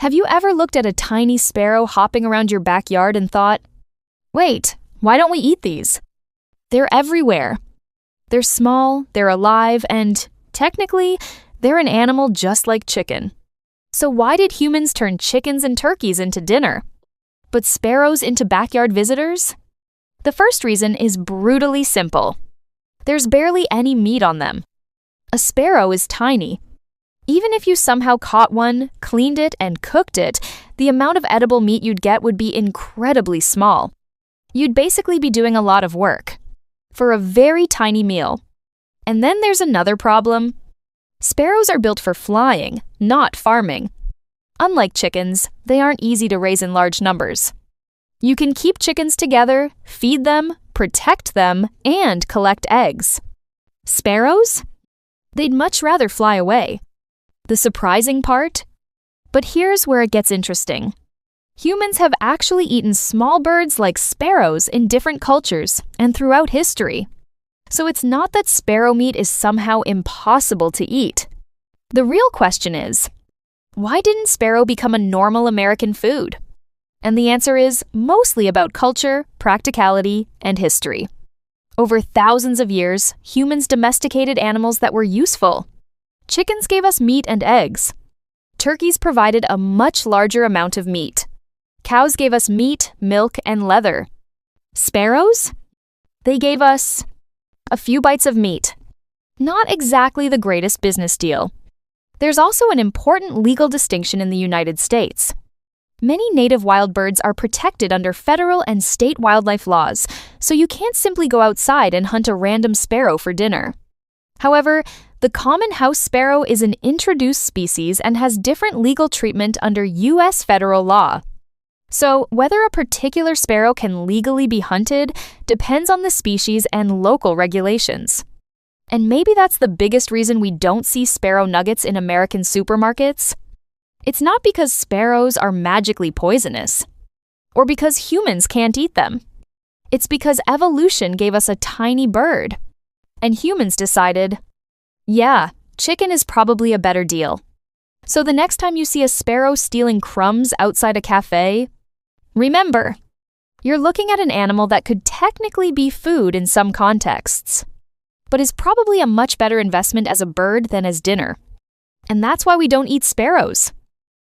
Have you ever looked at a tiny sparrow hopping around your backyard and thought, wait, why don't we eat these? They're everywhere. They're small, they're alive, and technically, they're an animal just like chicken. So why did humans turn chickens and turkeys into dinner, but sparrows into backyard visitors? The first reason is brutally simple. There's barely any meat on them. A sparrow is tiny. Even if you somehow caught one, cleaned it, and cooked it, the amount of edible meat you'd get would be incredibly small. You'd basically be doing a lot of work for a very tiny meal. And then there's another problem. Sparrows are built for flying, not farming. Unlike chickens, they aren't easy to raise in large numbers. You can keep chickens together, feed them, protect them, and collect eggs. Sparrows? They'd much rather fly away. The surprising part? But here's where it gets interesting. Humans have actually eaten small birds like sparrows in different cultures and throughout history. So it's not that sparrow meat is somehow impossible to eat. The real question is, why didn't sparrow become a normal American food? And the answer is mostly about culture, practicality, and history. Over thousands of years, humans domesticated animals that were useful. Chickens gave us meat and eggs. Turkeys provided a much larger amount of meat. Cows gave us meat, milk, and leather. Sparrows? They gave us a few bites of meat. Not exactly the greatest business deal. There's also an important legal distinction in the United States. Many native wild birds are protected under federal and state wildlife laws, so you can't simply go outside and hunt a random sparrow for dinner. However, the common house sparrow is an introduced species and has different legal treatment under U.S. federal law. So, whether a particular sparrow can legally be hunted depends on the species and local regulations. And maybe that's the biggest reason we don't see sparrow nuggets in American supermarkets. It's not because sparrows are magically poisonous, or because humans can't eat them. It's because evolution gave us a tiny bird, and humans decided, yeah, chicken is probably a better deal. So the next time you see a sparrow stealing crumbs outside a cafe, remember, you're looking at an animal that could technically be food in some contexts, but is probably a much better investment as a bird than as dinner. And that's why we don't eat sparrows.